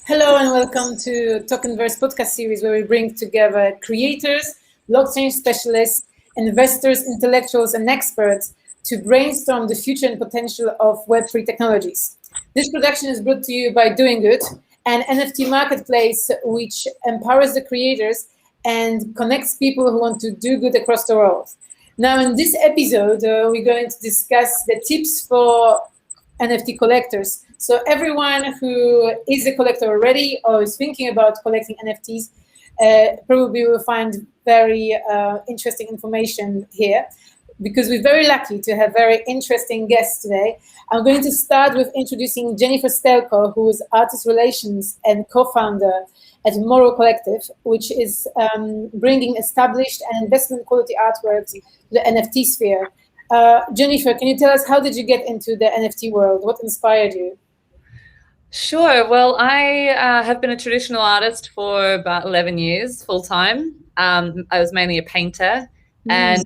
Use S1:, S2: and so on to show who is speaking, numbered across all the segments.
S1: Hello and welcome to Tokenverse podcast series, where we bring together creators, blockchain specialists, investors, intellectuals, and experts to brainstorm the future and potential of Web3 technologies. This production is brought to you by DoinGud, an NFT marketplace which empowers the creators and connects people who want to do good across the world. Now, in this episode, we're going to discuss the tips for NFT collectors. So everyone who is a collector already or is thinking about collecting NFTs probably will find very interesting information here, because we're very lucky to have very interesting guests today. I'm going to start with introducing Jennifer Stelco, who is artist relations and co-founder at MORROW Collective, which is bringing established and investment quality artworks to the NFT sphere. Jennifer, can you tell us, how did you get into the NFT world? What inspired you?
S2: Sure. Well, I have been a traditional artist for about 11 years, full time. I was mainly a painter, and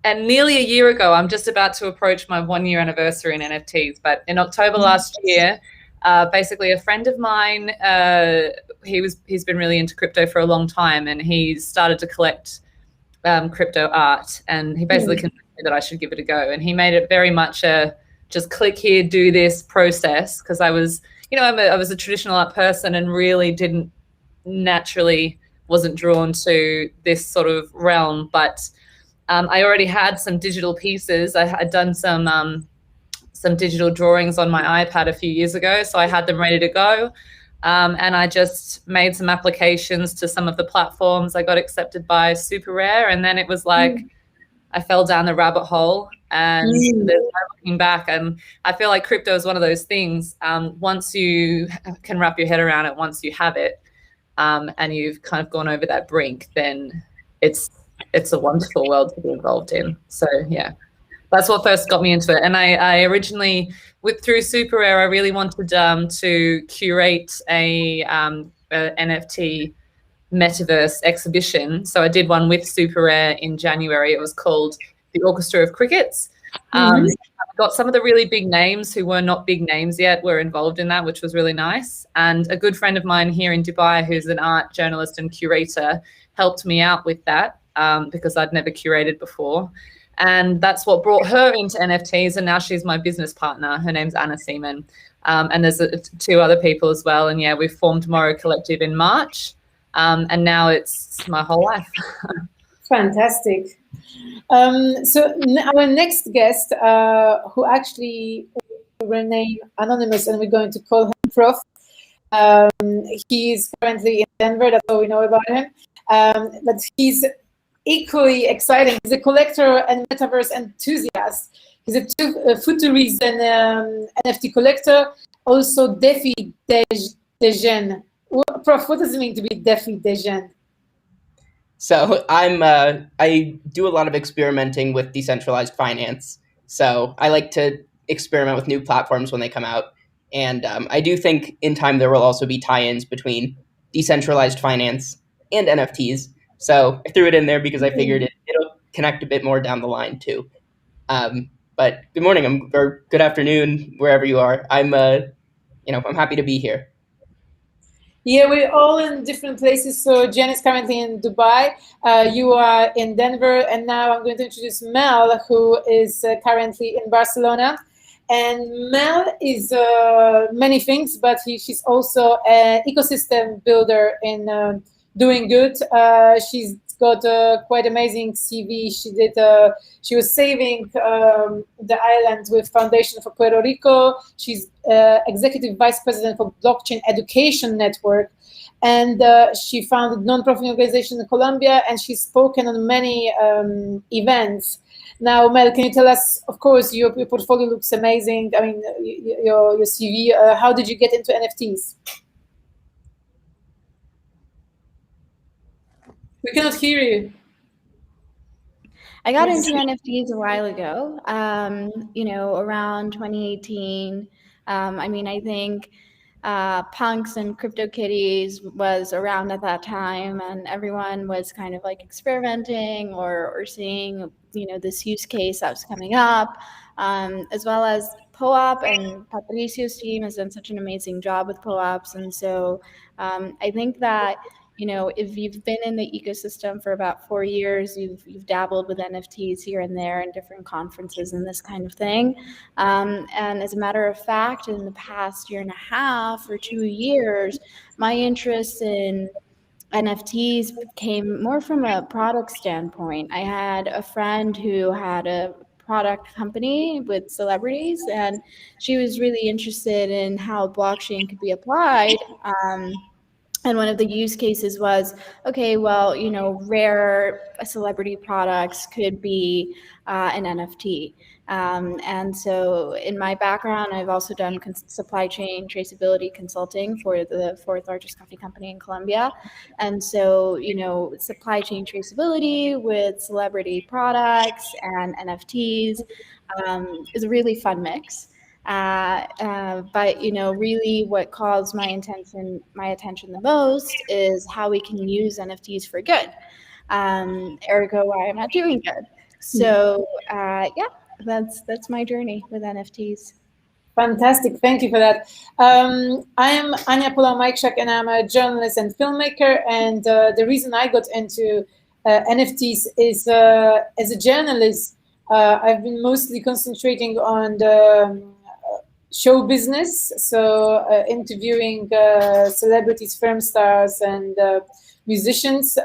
S2: nearly a year ago, I'm just about to approach my 1-year anniversary in NFTs. But in October last year, basically a friend of mine, he's been really into crypto for a long time, and he started to collect crypto art, and he basically convinced me that I should give it a go. And he made it very much a just click here, do this process, because I was, I was a traditional art person and really wasn't drawn to this sort of realm. But I already had some digital pieces. I had done some digital drawings on my iPad a few years ago, so I had them ready to go. And I just made some applications to some of the platforms. I got accepted by Super Rare, and then it was like I fell down the rabbit hole, and there's no looking back. And I feel like crypto is one of those things. Once you can wrap your head around it, once you have it, and you've kind of gone over that brink, then it's a wonderful world to be involved in. So yeah, that's what first got me into it. And I originally, through Super Rare, I really wanted to curate a NFT Metaverse exhibition. So I did one with Super Rare in January. It was called The Orchestra of Crickets. I've got some of the really big names who were not big names yet were involved in that, which was really nice. And a good friend of mine here in Dubai, who's an art journalist and curator, helped me out with that because I'd never curated before. And that's what brought her into NFTs. And now she's my business partner. Her name's Anna Seaman. And there's 2 other people as well. And yeah, we formed MORROW Collective in March. And now it's my whole life.
S1: Fantastic. So our next guest, who actually will remain anonymous, and we're going to call him Prof. He's currently in Denver. That's all we know about him. But he's equally exciting. He's a collector and Metaverse enthusiast. He's a futurism and NFT collector, also DeFi Degen. Prof, what does it mean to be DeFi Degen?
S3: So I do a lot of experimenting with decentralized finance. So I like to experiment with new platforms when they come out. And I do think in time there will also be tie-ins between decentralized finance and NFTs. So I threw it in there because I figured it'll connect a bit more down the line too. But good morning, or good afternoon, wherever you are. I'm happy to be here.
S1: Yeah, we're all in different places. So Jen is currently in Dubai. You are in Denver. And now I'm going to introduce Mel, who is currently in Barcelona. And Mel is many things, but she's also an ecosystem builder in DoinGud. She's got a quite amazing CV. She was saving the island with Foundation for Puerto Rico. She's executive vice president for Blockchain Education Network, and she founded non-profit organization in Colombia, and she's spoken on many events. Now, Mel, can you tell us, of course, your portfolio looks amazing. I mean, your CV, how did you get into NFTs? We cannot hear you.
S4: I got into NFTs a while ago, around 2018. I think punks and CryptoKitties was around at that time, and everyone was kind of like experimenting or seeing, this use case that was coming up, as well as POAP, and Patricio's team has done such an amazing job with POAPs. And so I think that, if you've been in the ecosystem for about 4 years, you've dabbled with NFTs here and there in different conferences and this kind of thing. And as a matter of fact, in the past 1.5 or 2 years, my interest in NFTs came more from a product standpoint. I had a friend who had a product company with celebrities, and she was really interested in how blockchain could be applied. And one of the use cases was, okay, well, rare celebrity products could be an NFT. And so in my background, I've also done supply chain traceability consulting for the 4th largest coffee company in Colombia. And so, supply chain traceability with celebrity products and NFTs is a really fun mix. But really what calls my attention the most is how we can use NFTs for good. Ergo, why I'm not doing good. So that's my journey with NFTs.
S1: Fantastic, thank you for that. I am Anya Polomajczak, and I'm a journalist and filmmaker. And the reason I got into NFTs is as a journalist, I've been mostly concentrating on the show business, so interviewing celebrities, film stars, and musicians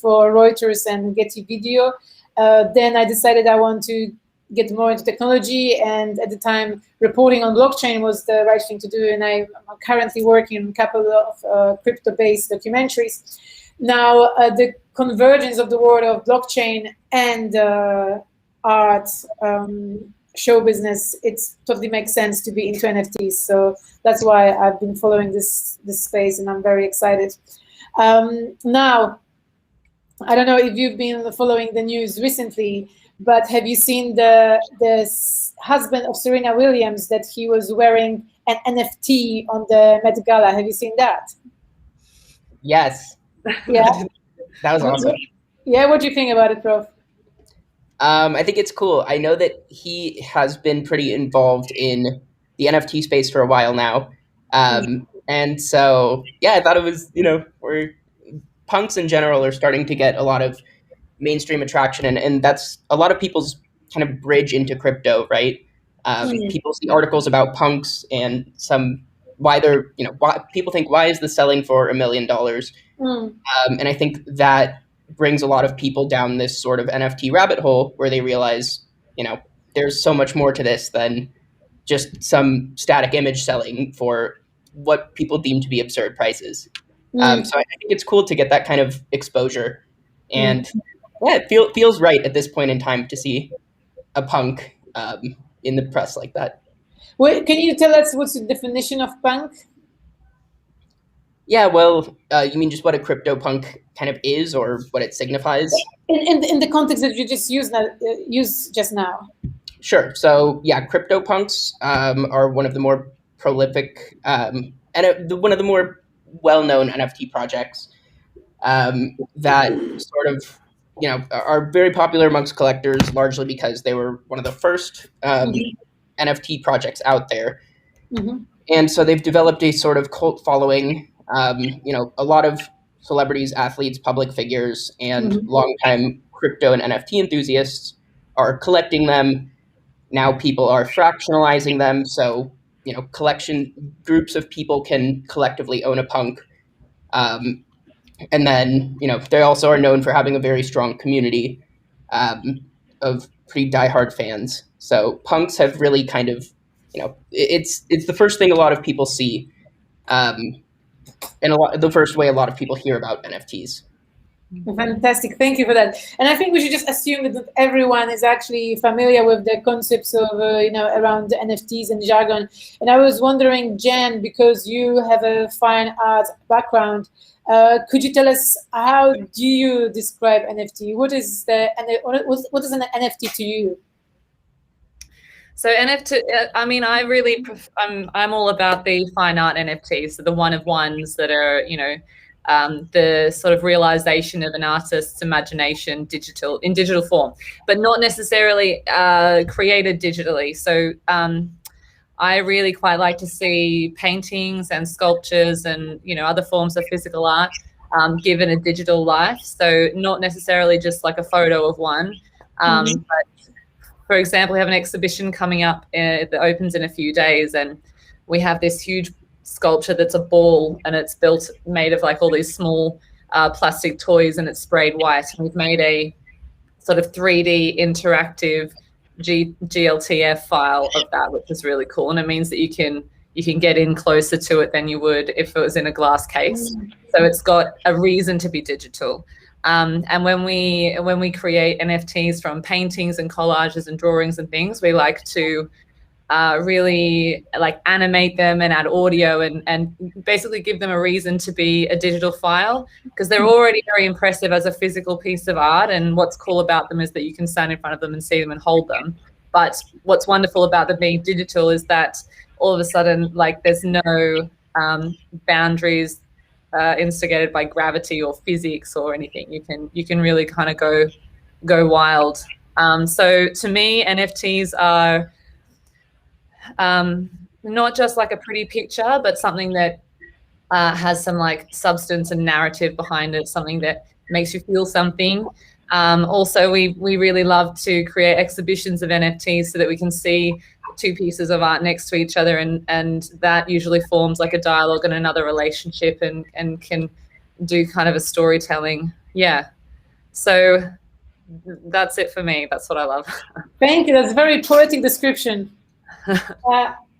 S1: for Reuters and Getty Video. Then I decided I want to get more into technology, and at the time, reporting on blockchain was the right thing to do. And I'm currently working on a couple of crypto-based documentaries. Now, the convergence of the world of blockchain and art, show business, it totally makes sense to be into NFTs. So that's why I've been following this space, and I'm very excited. Now, I don't know if you've been following the news recently, but have you seen the husband of Serena Williams, that he was wearing an NFT on the Met Gala? Have you seen that?
S3: Yes.
S1: Yeah.
S3: That was awesome.
S1: Yeah, what do you think about it, Prof?
S3: I think it's cool. I know that he has been pretty involved in the NFT space for a while now. And so, yeah, I thought it was, where punks in general are starting to get a lot of mainstream attraction. And that's a lot of people's kind of bridge into crypto, right? People see articles about punks and why they're, why people think, why is this selling for $1 million? And I think that brings a lot of people down this sort of NFT rabbit hole where they realize, there's so much more to this than just some static image selling for what people deem to be absurd prices. So I think it's cool to get that kind of exposure. And yeah, it feels right at this point in time to see a punk in the press like that.
S1: Well, can you tell us what's the definition of punk?
S3: Yeah, well, you mean just what a CryptoPunk kind of is, or what it signifies?
S1: In the context that you just used just now.
S3: Sure. So yeah, CryptoPunks are one of the more prolific and one of the more well-known NFT projects that sort of are very popular amongst collectors, largely because they were one of the first NFT projects out there, and so they've developed a sort of cult following. A lot of celebrities, athletes, public figures, and longtime crypto and NFT enthusiasts are collecting them. Now people are fractionalizing them. So, collection groups of people can collectively own a punk. And then, they also are known for having a very strong community of pretty diehard fans. So punks have really kind of, it's the first thing a lot of people see. And the first way a lot of people hear about NFTs.
S1: Fantastic, thank you for that. And I think we should just assume that everyone is actually familiar with the concepts of around the NFTs and jargon. And I was wondering, Jen, because you have a fine art background, could you tell us, how do you describe NFT? What is an NFT to you?
S2: So NFT, I mean, I'm all about the fine art NFTs, so the one-of-ones that are, the sort of realization of an artist's imagination in digital form, but not necessarily created digitally. So I really quite like to see paintings and sculptures and, you know, other forms of physical art given a digital life. So not necessarily just like a photo of one, but for example, we have an exhibition coming up that opens in a few days, and we have this huge sculpture that's a ball, and it's made of like all these small plastic toys, and it's sprayed white. And we've made a sort of 3D interactive GLTF file of that, which is really cool, and it means that you can get in closer to it than you would if it was in a glass case. So it's got a reason to be digital. And when we create NFTs from paintings and collages and drawings and things, we like to really like animate them and add audio and basically give them a reason to be a digital file, because they're already very impressive as a physical piece of art. And what's cool about them is that you can stand in front of them and see them and hold them. But what's wonderful about them being digital is that all of a sudden, like, there's no boundaries instigated by gravity or physics or anything. You can really kind of go wild. So to me, NFTs are not just like a pretty picture, but something that has some like substance and narrative behind it, something that makes you feel something. Also, we really love to create exhibitions of NFTs so that we can see two pieces of art next to each other, and that usually forms like a dialogue and another relationship, and can do kind of a storytelling. Yeah. So that's it for me. That's what I love.
S1: Thank you. That's a very poetic description.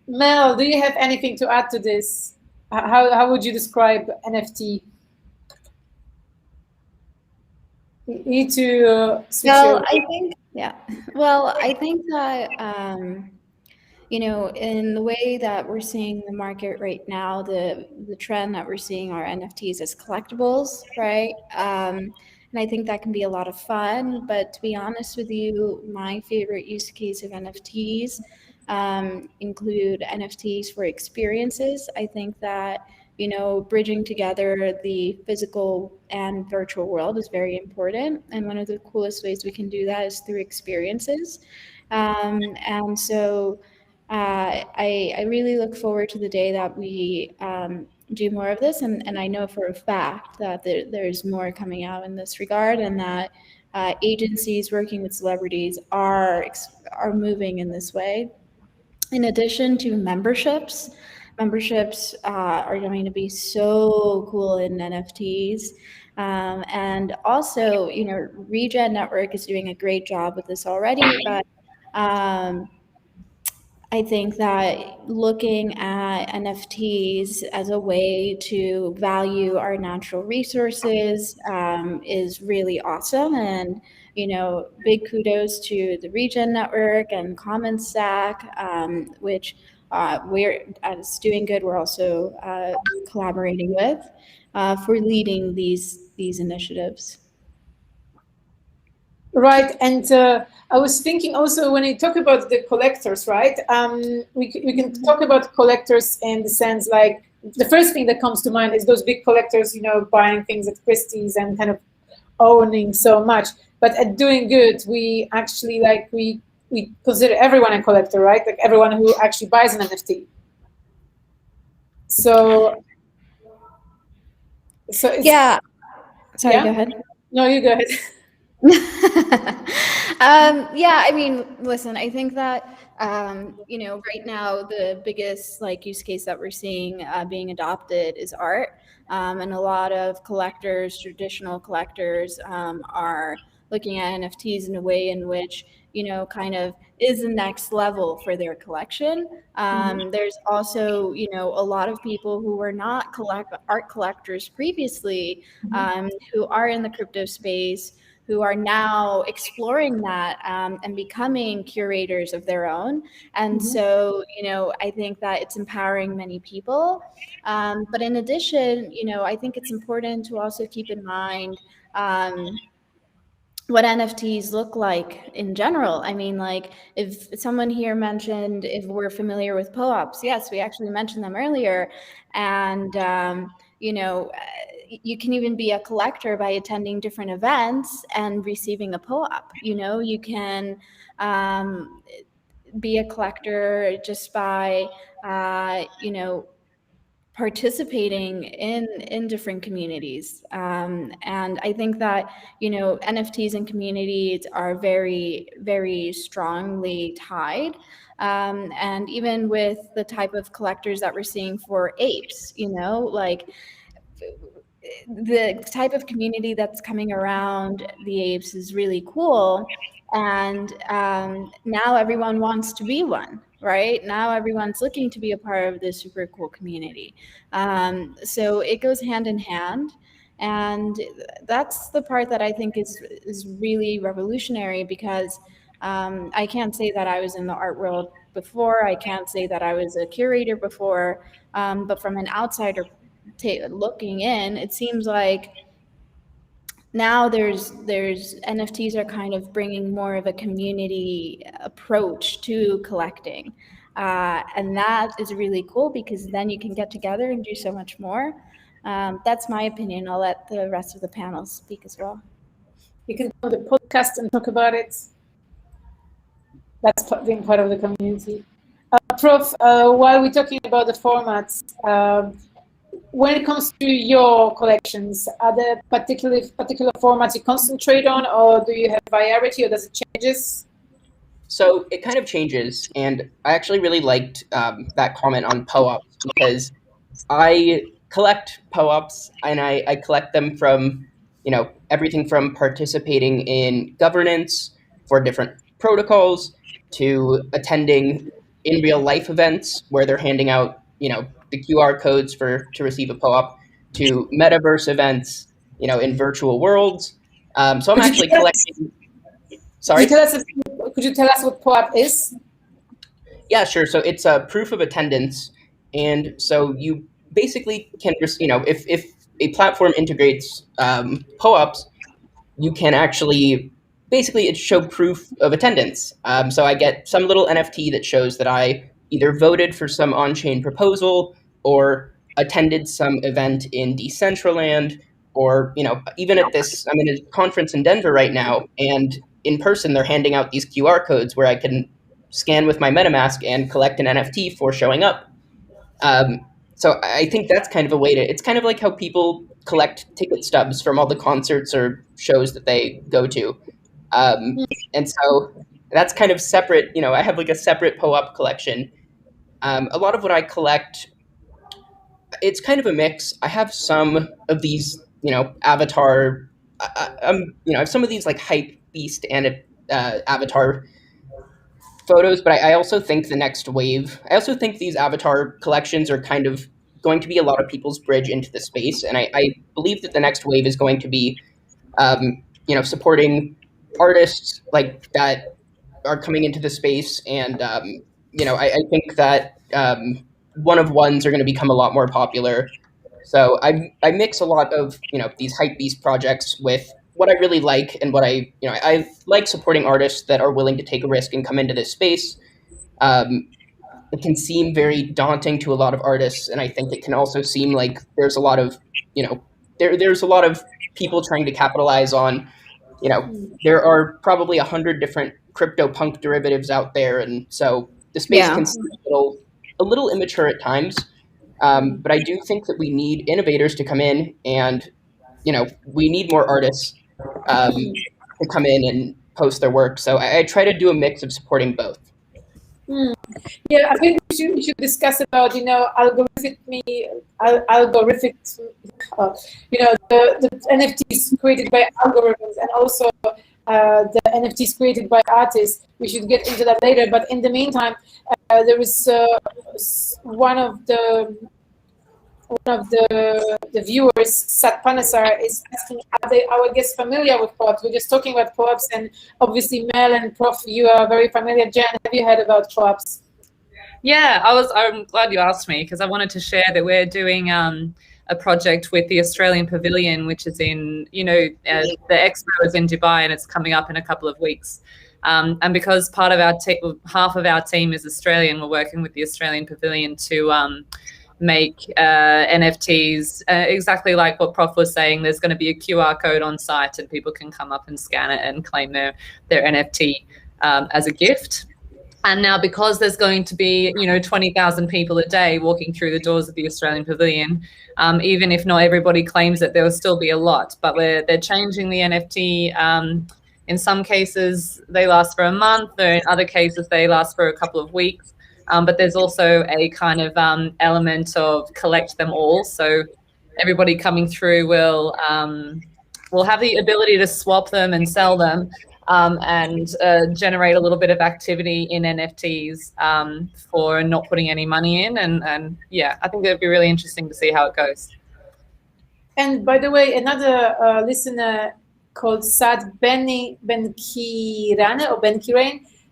S1: Mel, do you have anything to add to this? How would you describe NFT? You need to switch
S4: Well, I think, yeah. Well, I think that, you know, in the way that we're seeing the market right now, the trend that we're seeing are NFTs as collectibles, right? And I think that can be a lot of fun. But to be honest with you, my favorite use case of NFTs include NFTs for experiences. I think that, you know, bridging together the physical and virtual world is very important. And one of the coolest ways we can do that is through experiences. And so I really look forward to the day that we do more of this. And I know for a fact that there's more coming out in this regard, and that agencies working with celebrities are moving in this way. In addition to memberships are going to be so cool in NFTs. And also, you know, Regen Network is doing a great job with this already, but I think that looking at NFTs as a way to value our natural resources is really awesome. And, you know, big kudos to the Regen Network and Common Stack, which we're, as DoinGud, we're also collaborating with for leading these initiatives.
S1: Right, and I was thinking also, when you talk about the collectors, right? We can talk about collectors in the sense, like, the first thing that comes to mind is those big collectors, you know, buying things at Christie's and kind of owning so much. But at DoinGud, we actually, like, we consider everyone a collector, right? Like everyone who actually buys an NFT. So it's,
S4: yeah. Sorry,
S1: yeah?
S4: Go ahead.
S1: No, you go ahead.
S4: Yeah, I mean, listen, I think that, you know, right now the biggest like use case that we're seeing being adopted is art. And a lot of collectors, traditional collectors, are looking at NFTs in a way in which, you know, kind of is the next level for their collection. There's also, you know, a lot of people who were not art collectors previously, who are in the crypto space, who are now exploring that and becoming curators of their own. And so, you know, I think that it's empowering many people. But in addition, you know, I think it's important to also keep in mind what NFTs look like in general. I mean, like, if someone here mentioned if we're familiar with POAPs, yes, we actually mentioned them earlier. And, you know, you can even be a collector by attending different events and receiving a POAP. You know, you can, be a collector just by, you know, participating in different communities. And I think that, you know, NFTs and communities are very, very strongly tied. And even with the type of collectors that we're seeing for apes, you know, like the type of community that's coming around the apes is really cool. And now everyone wants to be one, right? Now everyone's looking to be a part of this super cool community. So it goes hand in hand. And that's the part that I think is really revolutionary, because I can't say that I was in the art world before. I can't say that I was a curator before. But from an outsider looking in, it seems like now there's NFTs are kind of bringing more of a community approach to collecting, and that is really cool, because then you can get together and do so much more. That's my opinion. I'll let the rest of the panel speak as well.
S1: You can go on the podcast and talk about it. That's being part of the community. Prof, while we're talking about the formats, when it comes to your collections, are there particular formats you concentrate on, or do you have variety, or does it changes?
S3: So it kind of changes, and I actually really liked that comment on POAPs, because I collect POAPs, and I collect them from, you know, everything from participating in governance for different protocols to attending in real life events where they're handing out, you know, the QR codes to receive a POAP, to Metaverse events, you know, in virtual worlds. So I'm actually collecting. Sorry?
S1: Could you tell us what POAP is?
S3: Yeah, sure. So it's a proof of attendance. And so you basically can just, you know, if a platform integrates POAPs, you can actually basically show proof of attendance. So I get some little NFT that shows that I either voted for some on-chain proposal or attended some event in Decentraland, or, you know, even at this, I'm in a conference in Denver right now, and in person they're handing out these QR codes where I can scan with my MetaMask and collect an NFT for showing up. So I think that's kind of a way to, it's kind of like how people collect ticket stubs from all the concerts or shows that they go to. And so that's kind of separate, you know, I have like a separate POAP collection. A lot of what I collect, it's kind of a mix. I have some of these, you know, avatar, you know, I have some of these like hype beast and avatar photos, but I also think the next wave, I also think these avatar collections are kind of going to be a lot of people's bridge into the space. And I believe that the next wave is going to be, you know, supporting artists like that are coming into the space. And, you know, I think that one-of-ones are going to become a lot more popular. So I mix a lot of, you know, these hype beast projects with what I really like, and what I like supporting artists that are willing to take a risk and come into this space. It can seem very daunting to a lot of artists, and I think it can also seem like there's a lot of, you know, there's a lot of people trying to capitalize on, you know, there are probably 100 different CryptoPunk derivatives out there, and so the space can seem a little immature at times. But I do think that we need innovators to come in, and, you know, we need more artists to come in and post their work. So I try to do a mix of supporting both.
S1: Yeah, I think we should discuss about, you know, algorithmic, you know, the NFTs created by algorithms, and also the NFTs created by artists. We should get into that later. But in the meantime, there is one of the viewers, Sat Panasar, is asking, are our guests familiar with POAPs? We're just talking about POAPs, and obviously Mel and Prof, you are very familiar. Jen, have you heard about POAPs?
S2: Yeah, I'm glad you asked me, because I wanted to share that we're doing a project with the Australian Pavilion, which is in, you know, the expo is in Dubai, and it's coming up in a couple of weeks. And because part of our half of our team is Australian, we're working with the Australian Pavilion to make NFTs exactly like what Prof was saying. There's going to be a QR code on site, and people can come up and scan it and claim their NFT as a gift. And now, because there's going to be, 20,000 people a day walking through the doors of the Australian Pavilion, even if not everybody claims it, there will still be a lot. But they're changing the NFT. In some cases, they last for a month, or in other cases, they last for a couple of weeks. But there's also a kind of element of collect them all. So everybody coming through will have the ability to swap them and sell them. And generate a little bit of activity in NFTs for not putting any money in. And yeah, I think it'd be really interesting to see how it goes.
S1: And by the way, another listener called Sad Benkirain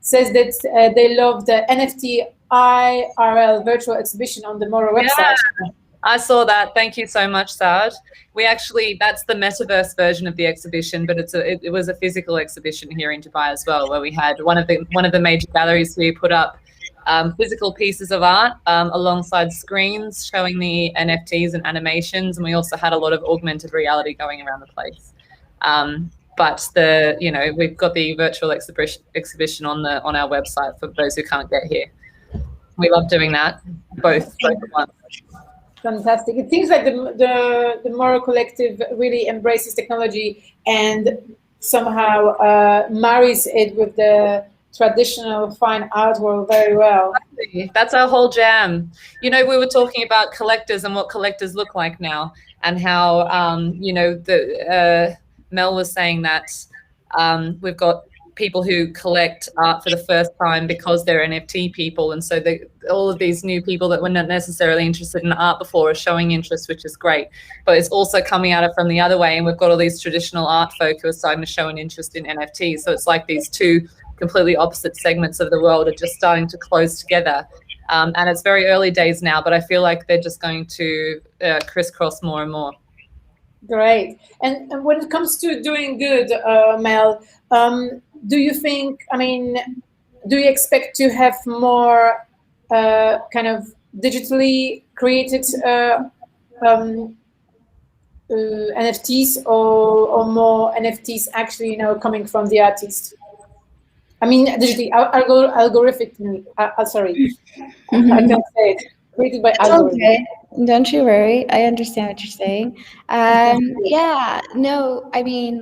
S1: says that they love the NFT IRL virtual exhibition on the MORROW website.
S2: Yeah. I saw that. Thank you so much, Saad. That's the Metaverse version of the exhibition, but it was a physical exhibition here in Dubai as well, where we had one of the major galleries. We put up physical pieces of art alongside screens showing the NFTs and animations, and we also had a lot of augmented reality going around the place. But we've got the virtual exhibition on our website for those who can't get here. We love doing that, both at once.
S1: Fantastic. It seems like the MORROW collective really embraces technology and somehow marries it with the traditional fine art world very well.
S2: That's our whole jam. We were talking about collectors and what collectors look like now, and how Mel was saying that we've got people who collect art for the first time because they're NFT people, and so all of these new people that were not necessarily interested in art before are showing interest, which is great. But it's also coming at it from the other way, and we've got all these traditional art folk who are starting to show an interest in NFTs. So it's like these two completely opposite segments of the world are just starting to close together. And it's very early days now, but I feel like they're just going to crisscross more and more.
S1: Great. And when it comes to DoinGud, Mel, do you expect to have more kind of digitally created NFTs or more NFTs actually, coming from the artist? Digitally, algorithmically. Sorry, I can't say it. Created by algorithm.
S4: Okay. Don't you worry. I understand what you're saying.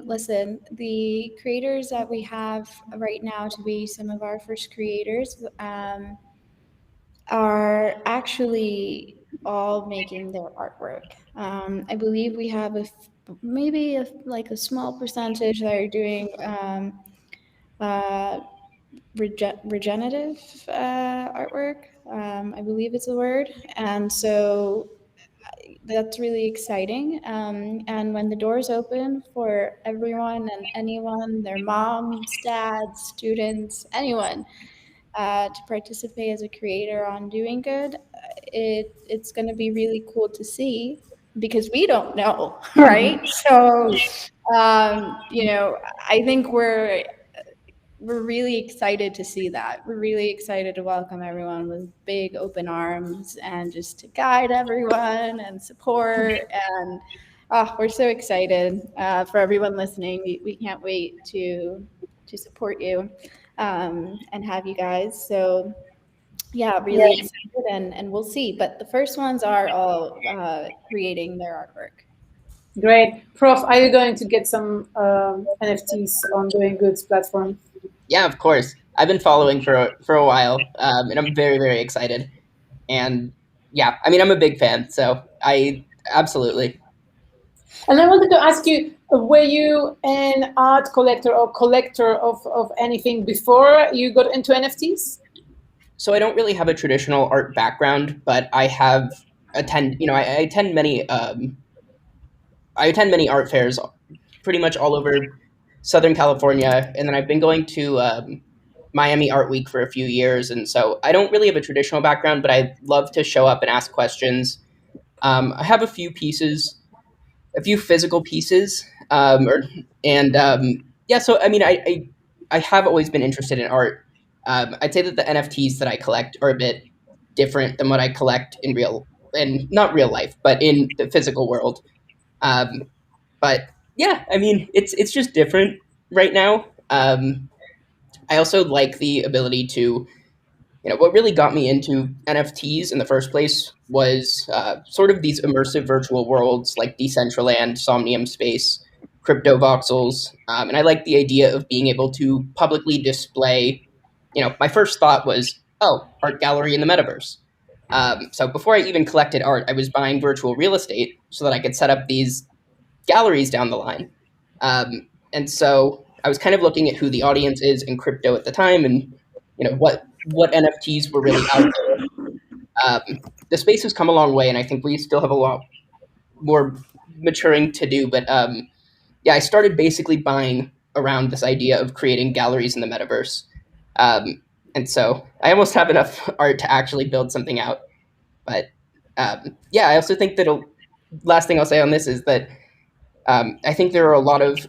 S4: Listen, the creators that we have right now to be some of our first creators are actually all making their artwork. I believe we have maybe a small percentage that are doing regenerative artwork. I believe it's the word. And so that's really exciting. And when the doors open for everyone and anyone, their moms, dads, students, anyone, to participate as a creator on DoinGud, it's going to be really cool to see, because we don't know, right? So, I think we're really excited to see that. We're really excited to welcome everyone with big open arms and just to guide everyone and support. And we're so excited for everyone listening. We can't wait to support you and have you guys. So yeah, really excited, and we'll see. But the first ones are all creating their artwork.
S1: Great. Prof, are you going to get some NFTs on DoinGud's platform?
S3: Yeah, of course. I've been following for a while, and I'm very, very excited. And yeah, I'm a big fan, so I absolutely.
S1: And I wanted to ask you, were you an art collector or collector of anything before you got into NFTs?
S3: So I don't really have a traditional art background, but I have I attend many art fairs pretty much all over Southern California, and then I've been going to Miami Art Week for a few years, and so I don't really have a traditional background, but I love to show up and ask questions. I have a few physical pieces, So I have always been interested in art. I'd say that the NFTs that I collect are a bit different than what I collect not real life, but in the physical world. But yeah, it's just different right now. I also like the ability to what really got me into NFTs in the first place was sort of these immersive virtual worlds like Decentraland, Somnium Space, Crypto Voxels. And I like the idea of being able to publicly display, my first thought was, oh, art gallery in the metaverse. So before I even collected art, I was buying virtual real estate so that I could set up these galleries down the line. And so I was kind of looking at who the audience is in crypto at the time and, what NFTs were really out there. The space has come a long way, and I think we still have a lot more maturing to do. But I started basically buying around this idea of creating galleries in the metaverse. And so I almost have enough art to actually build something out. But I also think that last thing I'll say on this is that I think there are a lot of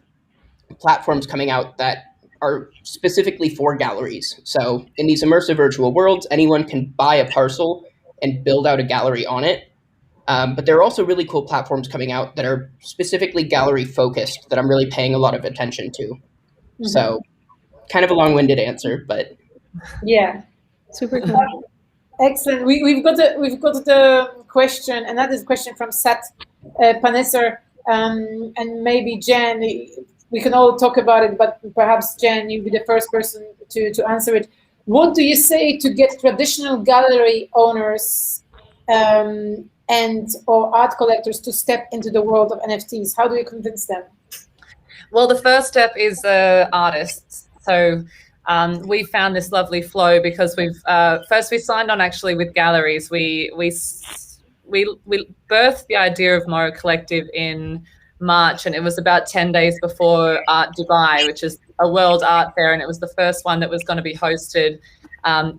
S3: platforms coming out that are specifically for galleries. So in these immersive virtual worlds, anyone can buy a parcel and build out a gallery on it. But there are also really cool platforms coming out that are specifically gallery focused that I'm really paying a lot of attention to. Mm-hmm. So kind of a long-winded answer, but
S1: yeah,
S4: super cool.
S1: Excellent. We've got the question, another question from Sat Panesar, and maybe Jen. We can all talk about it, but perhaps Jen, you'll be the first person to answer it. What do you say to get traditional gallery owners and or art collectors to step into the world of NFTs? How do you convince them?
S2: Well, the first step is artists. So we found this lovely flow because we've first we signed on actually with galleries. We birthed the idea of MORROW Collective in March, and it was about 10 days before Art Dubai, which is a world art fair, and it was the first one that was going to be hosted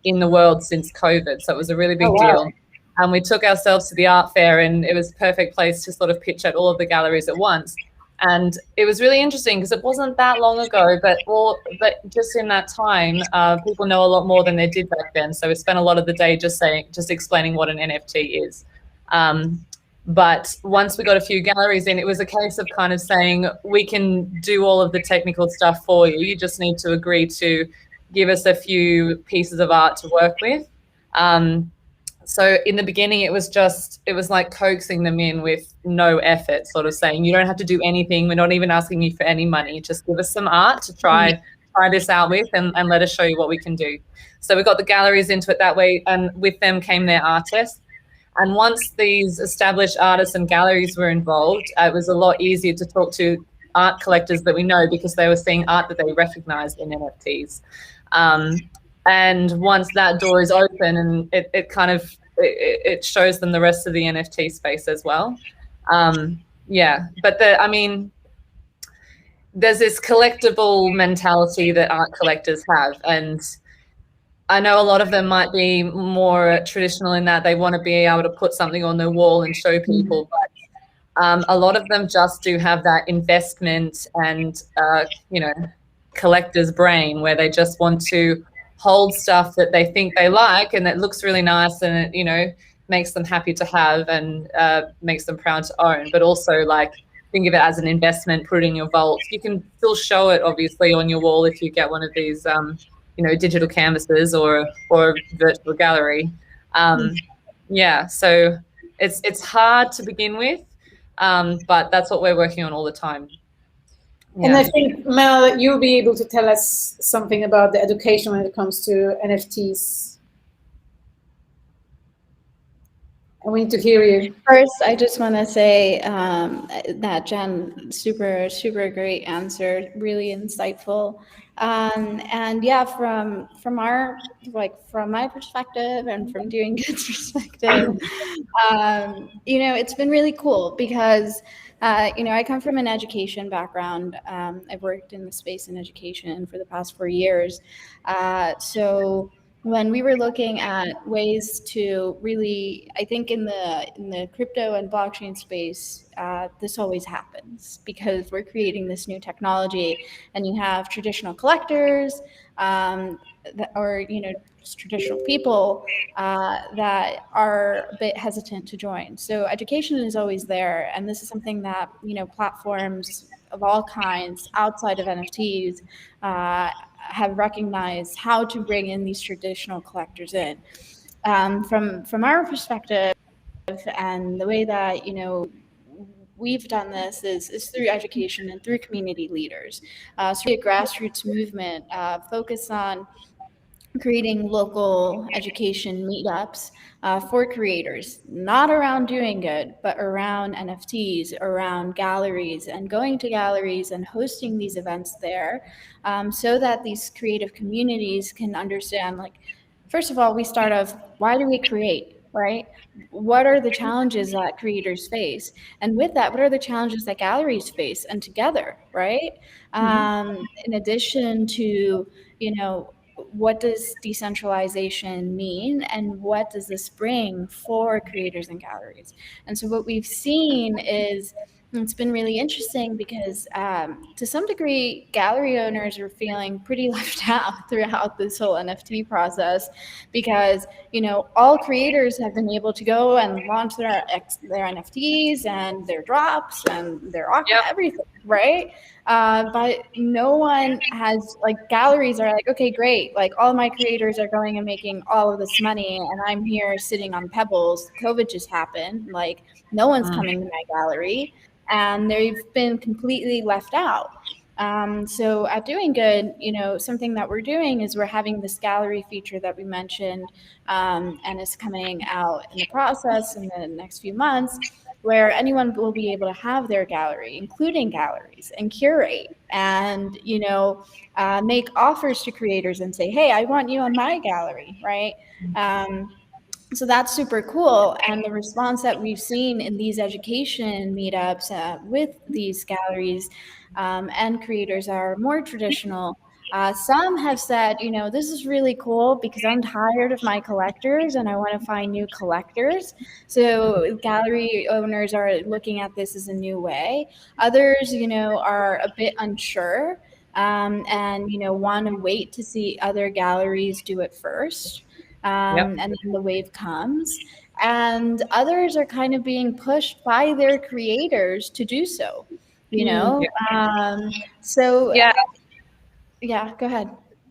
S2: in the world since COVID. So it was a really big deal. And we took ourselves to the art fair, and it was a perfect place to sort of pitch at all of the galleries at once. And it was really interesting because it wasn't that long ago, but just in that time, people know a lot more than they did back then. So we spent a lot of the day just explaining what an NFT is. But once we got a few galleries in, it was a case of kind of saying, we can do all of the technical stuff for you. You just need to agree to give us a few pieces of art to work with. So in the beginning, it was like coaxing them in with no effort, sort of saying, you don't have to do anything. We're not even asking you for any money. Just give us some art to try this out with and let us show you what we can do. So we got the galleries into it that way, and with them came their artists. And once these established artists and galleries were involved, it was a lot easier to talk to art collectors that we know because they were seeing art that they recognized in NFTs. And once that door is open, and it shows them the rest of the NFT space as well. But there's this collectible mentality that art collectors have, and I know a lot of them might be more traditional in that they want to be able to put something on their wall and show people, but a lot of them just do have that investment and collector's brain where they just want to hold stuff that they think they like and that looks really nice and it makes them happy to have and makes them proud to own, but also like think of it as an investment, put it in your vault. You can still show it obviously on your wall if you get one of these digital canvases or virtual gallery. So it's hard to begin with, but that's what we're working on all the time.
S1: And I think, Mel, you'll be able to tell us something about the education when it comes to NFTs. And we need to hear you.
S4: First, I just want to say that Jen, super, super great answer, really insightful. And yeah, from my perspective and from DoinGud's perspective, it's been really cool because I come from an education background. I've worked in the space in education for the past 4 years. So when we were looking at ways to really, I think in the crypto and blockchain space, this always happens because we're creating this new technology, and you have traditional collectors or traditional people that are a bit hesitant to join. So education is always there, and this is something that platforms of all kinds outside of NFTs have recognized how to bring in these traditional collectors in. From our perspective, and the way that we've done this is through education and through community leaders. So a grassroots movement focused on creating local education meetups for creators, not around doing good, but around NFTs, around galleries, and going to galleries and hosting these events there, so that these creative communities can understand, like, first of all, we start off, why do we create, right? What are the challenges that creators face? And with that, what are the challenges that galleries face? And together, right? In addition to, what does decentralization mean, and what does this bring for creators and galleries? And so what we've seen is, it's been really interesting because to some degree, gallery owners are feeling pretty left out throughout this whole NFT process, because all creators have been able to go and launch their NFTs and their drops and their everything, right? But no one has, like, galleries are like, okay, great, like all my creators are going and making all of this money, and I'm here sitting on pebbles. COVID just happened, like no one's coming to my gallery, and they've been completely left out. So at DoinGud, something that we're doing is we're having this gallery feature that we mentioned, and it's coming out in the process in the next few months, where anyone will be able to have their gallery, including galleries, and curate and, make offers to creators and say, hey, I want you on my gallery, right? So that's super cool. And the response that we've seen in these education meetups with these galleries and creators are more traditional. Some have said, this is really cool because I'm tired of my collectors and I want to find new collectors. So gallery owners are looking at this as a new way. Others, are a bit unsure and, want to wait to see other galleries do it first. And then the wave comes, and others are kind of being pushed by their creators to do so, so yeah, go ahead.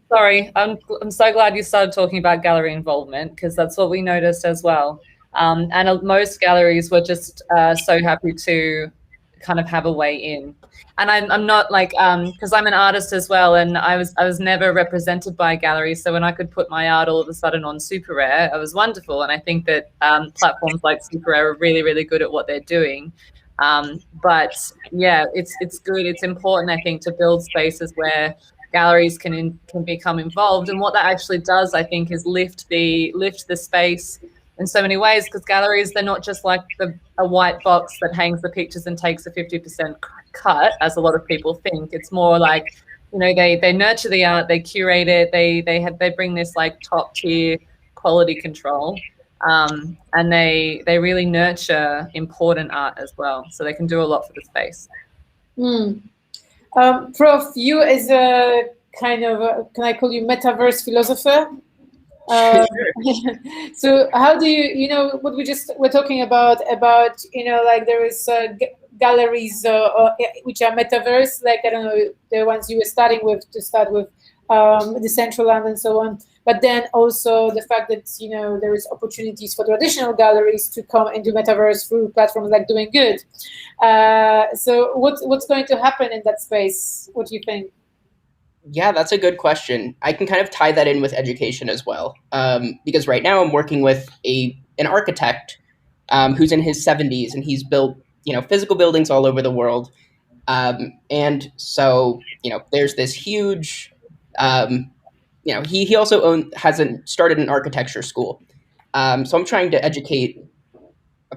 S2: Sorry, I'm so glad you started talking about gallery involvement, because that's what we noticed as well. And most galleries were just so happy to kind of have a way in. And I'm not like, because I'm an artist as well, and I was never represented by a gallery. So when I could put my art all of a sudden on Super Rare, it was wonderful. And I think that platforms like Super Rare are really, really good at what they're doing. But yeah, it's good. It's important, I think, to build spaces where galleries can become involved. And what that actually does, I think, is lift the space in so many ways, because galleries, they're not just like a white box that hangs the pictures and takes a 50% cut, as a lot of people think. It's more like, they nurture the art, they curate it, they bring this like top tier quality control, and they really nurture important art as well, so they can do a lot for the space.
S1: Prof, you as a kind of can I call you metaverse philosopher? So how do you, what we're talking about, like there is galleries which are metaverse, like, I don't know, the ones you were starting with, to start with, Decentraland and so on. But then also the fact that, there is opportunities for traditional galleries to come into metaverse through platforms like DoinGud. So what's going to happen in that space? What do you think?
S3: Yeah, that's a good question. I can kind of tie that in with education as well, because right now I'm working with an architect who's in his 70s, and he's built physical buildings all over the world, and so there's this huge he also hasn't started an architecture school, so I'm trying to educate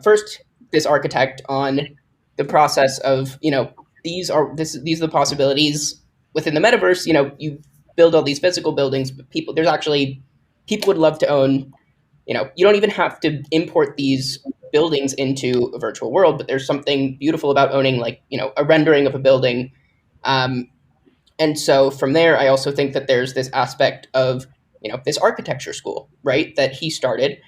S3: first this architect on the process of these are the possibilities within the metaverse. You build all these physical buildings, but people would love to own, you don't even have to import these buildings into a virtual world, but there's something beautiful about owning, like, a rendering of a building. And so from there, I also think that there's this aspect of, this architecture school, right, that he started.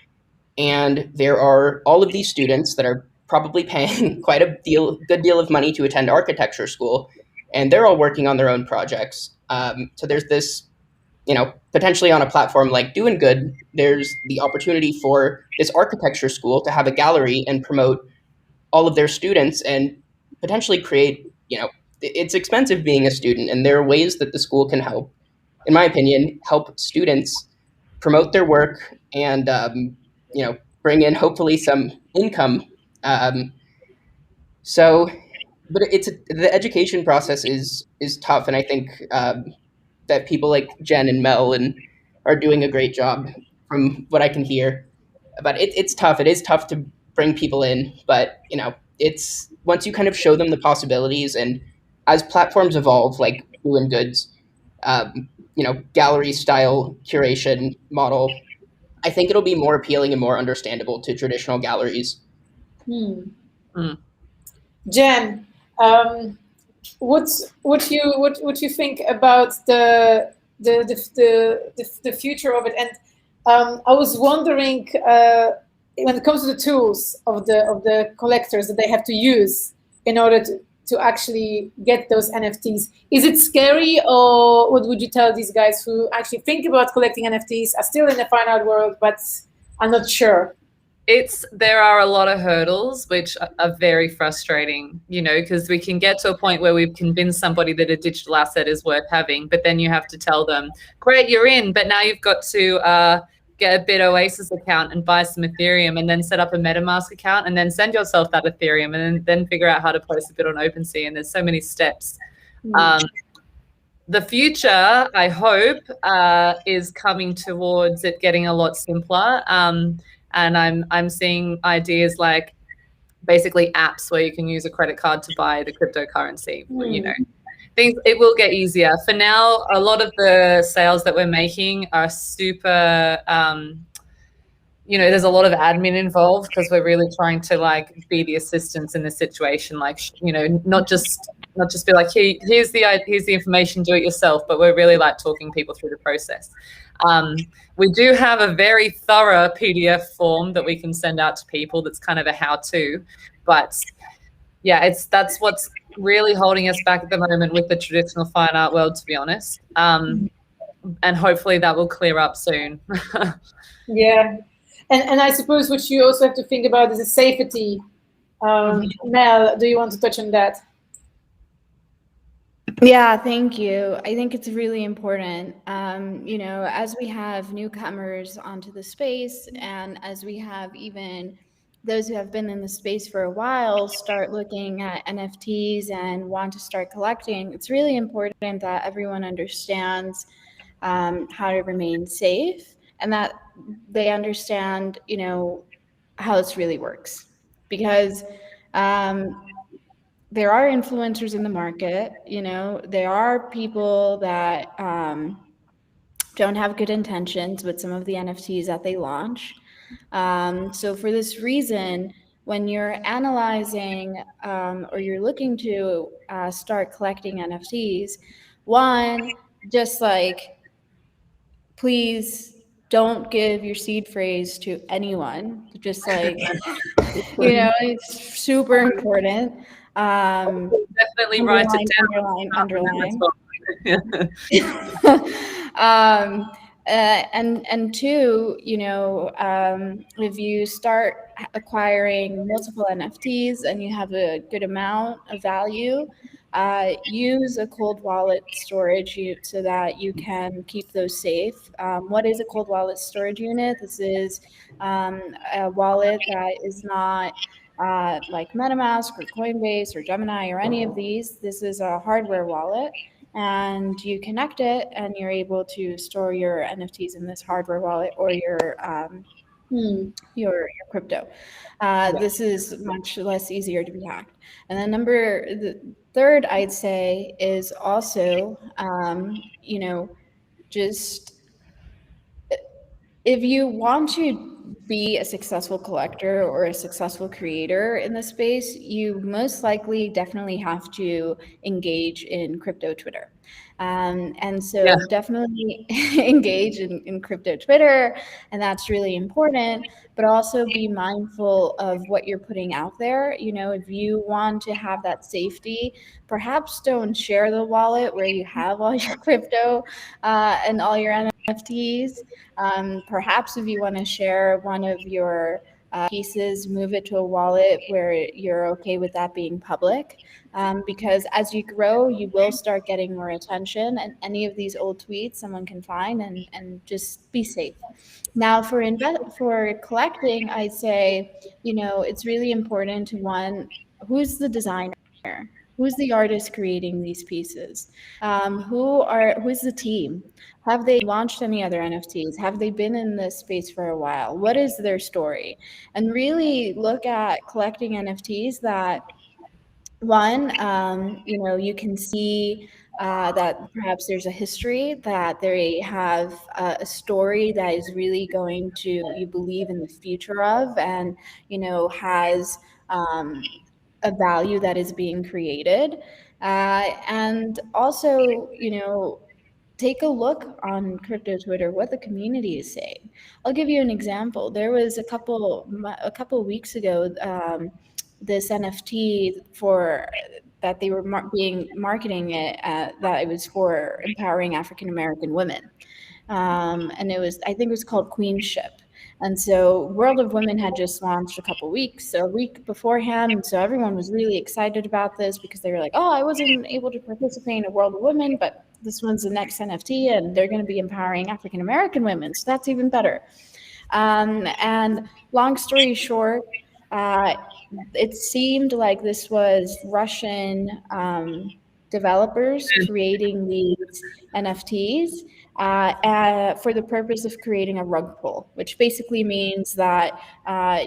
S3: And there are all of these students that are probably paying quite a good deal of money to attend architecture school, and they're all working on their own projects. So there's this potentially on a platform like DoinGud, there's the opportunity for this architecture school to have a gallery and promote all of their students and potentially create, it's expensive being a student, and there are ways that the school can help, in my opinion, help students promote their work and, bring in hopefully some income. But the education process is tough, and I think that people like Jen and Mel are doing a great job from what I can hear. But it's tough. It is tough to bring people in, but it's once you kind of show them the possibilities, and as platforms evolve, like DoinGud's, gallery style curation model, I think it'll be more appealing and more understandable to traditional galleries.
S1: Jen, what you think about the future of it? And I was wondering, when it comes to the tools of the collectors that they have to use in order to actually get those NFTs, is it scary, or what would you tell these guys who actually think about collecting NFTs, are still in the fine art world, but are not sure?
S2: There are a lot of hurdles which are very frustrating, because we can get to a point where we've convinced somebody that a digital asset is worth having, but then you have to tell them, great, you're in, but now you've got to get a BitOasis account and buy some Ethereum, and then set up a MetaMask account, and then send yourself that Ethereum, and then figure out how to post a bit on OpenSea. And there's so many steps. The future, I hope, is coming towards it getting a lot simpler. And I'm seeing ideas like basically apps where you can use a credit card to buy the cryptocurrency. Things, it will get easier. For now, a lot of the sales that we're making are super, there's a lot of admin involved, because we're really trying to be the assistants in this situation. Not just be like, here's the information, do it yourself, but we're really talking people through the process. We do have a very thorough PDF form that we can send out to people that's kind of a how-to, but yeah, that's what's really holding us back at the moment with the traditional fine art world, to be honest. And hopefully that will clear up soon.
S1: Yeah. And I suppose what you also have to think about is the safety. Mel, do you want to touch on that?
S4: Yeah, thank you. I think it's really important, as we have newcomers onto the space, and as we have even those who have been in the space for a while start looking at NFTs and want to start collecting, it's really important that everyone understands how to remain safe, and that they understand, how this really works. Because there are influencers in the market, there are people that don't have good intentions with some of the NFTs that they launch. So for this reason, when you're analyzing or you're looking to start collecting NFTs, one, just please don't give your seed phrase to anyone. Just it's super important.
S2: Definitely write it down.
S4: Underline. And two, if you start acquiring multiple NFTs and you have a good amount of value, use a cold wallet storage so that you can keep those safe. What is a cold wallet storage unit? This is a wallet that is not like MetaMask or Coinbase or Gemini or any of these. This is a hardware wallet, and you connect it and you're able to store your NFTs in this hardware wallet or your crypto. This is much less easier to be hacked. And then the third, I'd say, is also, just if you want to be a successful collector or a successful creator in the space, you most likely definitely have to engage in crypto Twitter. And so definitely engage in crypto Twitter, and that's really important, but also be mindful of what you're putting out there. You know, if you want to have that safety, perhaps don't share the wallet where you have all your crypto and all your NFTs. Perhaps if you want to share one of your pieces, move it to a wallet where you're okay with that being public. Because as you grow, you will start getting more attention, and any of these old tweets someone can find, and just be safe. Now, for collecting, I'd say, you know, it's really important to one, who's the designer? Who's the artist creating these pieces? Who's the team? Have they launched any other NFTs? Have they been in this space for a while? What is their story? And really look at collecting NFTs that, one, you know, you can see that perhaps there's a history, that they have a story that is really going to, you believe in the future of, and, you know, has a value that is being created. And also, you know, take a look on crypto Twitter what the community is saying. I'll give you an example. There was a couple weeks ago, this NFT for that they were marketing it, that it was for empowering African American women, and I think it was called Queenship. And so World of Women had just launched a week beforehand. And so everyone was really excited about this because they were like, oh, I wasn't able to participate in a World of Women, but this one's the next NFT and they're going to be empowering African American women. So that's even better. And long story short, it seemed like this was Russian developers creating these NFTs for the purpose of creating a rug pull, which basically means that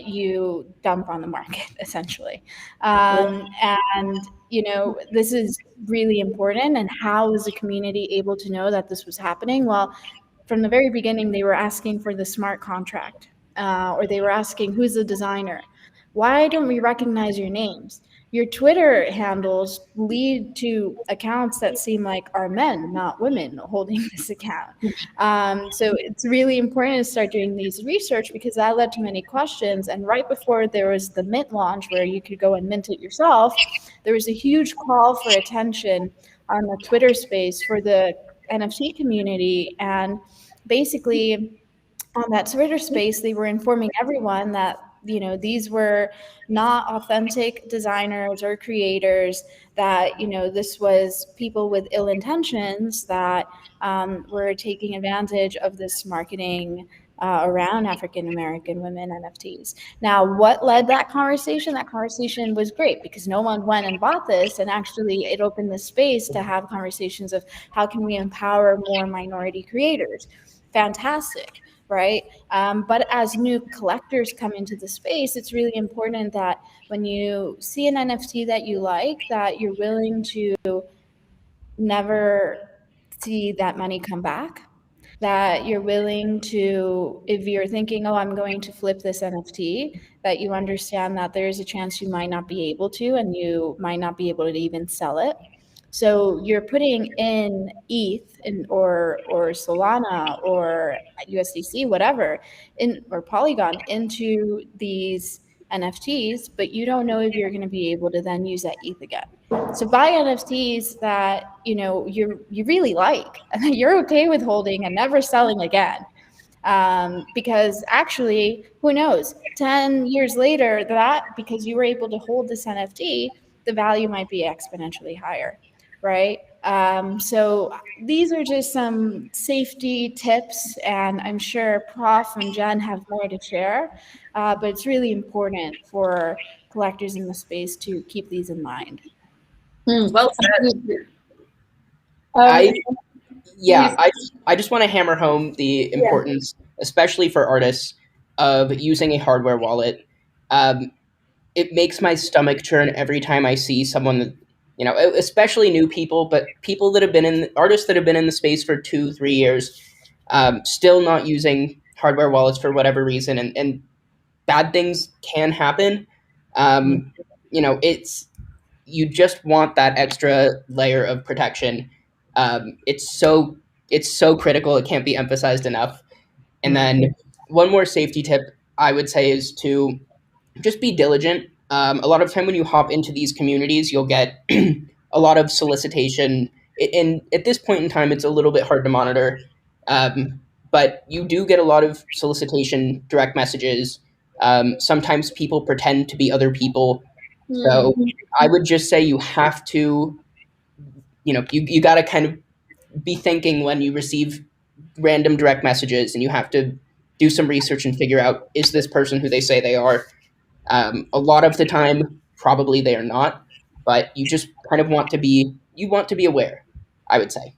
S4: you dump on the market, essentially. And, you know, this is really important. And how is the community able to know that this was happening? Well, from the very beginning, they were asking for the smart contract, or they were asking, who's the designer? Why don't we recognize your names? Your Twitter handles lead to accounts that seem like are men, not women, holding this account. So it's really important to start doing these research, because that led to many questions. And right before there was the mint launch where you could go and mint it yourself, there was a huge call for attention on the Twitter space for the NFT community. And basically on that Twitter space, they were informing everyone that, you know, these were not authentic designers or creators, that, you know, this was people with ill intentions that were taking advantage of this marketing around African American women NFTs. Now, what led that conversation? That conversation was great because no one went and bought this, and actually it opened the space to have conversations of how can we empower more minority creators. Fantastic. Right. But as new collectors come into the space, it's really important that when you see an NFT that you like, that you're willing to never see that money come back, that you're willing to, if you're thinking, oh, I'm going to flip this NFT, that you understand that there's a chance you might not be able to, and you might not be able to even sell it. So you're putting in ETH or Solana or USDC, whatever, or Polygon into these NFTs, but you don't know if you're going to be able to then use that ETH again. So buy NFTs that, you know, you really like and that you're okay with holding and never selling again. Because actually, who knows, 10 years later, that because you were able to hold this NFT, the value might be exponentially higher. Right. So these are just some safety tips, and I'm sure Prof and Jen have more to share, but it's really important for collectors in the space to keep these in mind.
S2: Well said.
S3: I just want to hammer home the importance, especially for artists, of using a hardware wallet. It makes my stomach churn every time I see someone, you know, especially new people, but people that have been artists that have been in the space for 2-3 years, still not using hardware wallets for whatever reason, and bad things can happen. You know, you just want that extra layer of protection. It's so critical. It can't be emphasized enough. And then one more safety tip I would say is to just be diligent. A lot of time when you hop into these communities, you'll get a lot of solicitation. And at this point in time, it's a little bit hard to monitor. But you do get a lot of solicitation, direct messages. Sometimes people pretend to be other people. So I would just say you have to, you got to kind of be thinking when you receive random direct messages, and you have to do some research and figure out, is this person who they say they are? A lot of the time, probably they are not, but you just kind of want to be aware, I would say.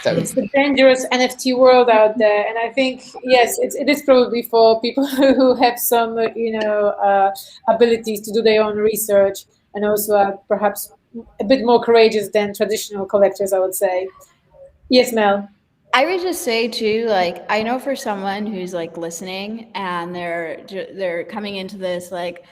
S3: So
S1: it's the dangerous NFT world out there, and I think yes, it is probably for people who have some abilities to do their own research, and also are perhaps a bit more courageous than traditional collectors, I would say. Yes, Mel.
S4: I would just say too, like, I know for someone who's like listening and they're coming into this like,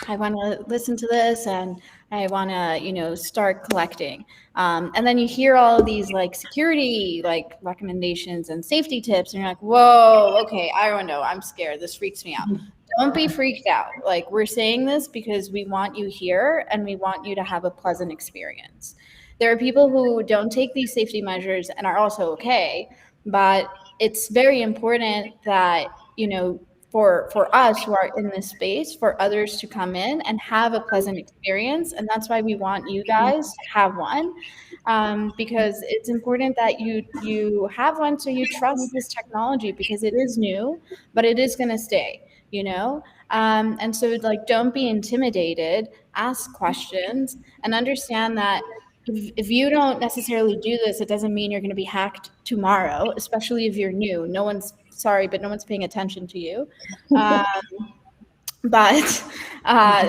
S4: I want to listen to this and I want to, start collecting. And then you hear all of these like security like recommendations and safety tips, and you're like, whoa, okay, I don't know, I'm scared. This freaks me out. Don't be freaked out. Like, we're saying this because we want you here and we want you to have a pleasant experience. There are people who don't take these safety measures and are also okay, but it's very important that, for us who are in this space, for others to come in and have a pleasant experience. And that's why we want you guys to have one, because it's important that you have one so you trust this technology, because it is new, but it is going to stay, and so like, don't be intimidated, ask questions, and understand that if you don't necessarily do this, it doesn't mean you're going to be hacked tomorrow, especially if you're new. No one's paying attention to you. But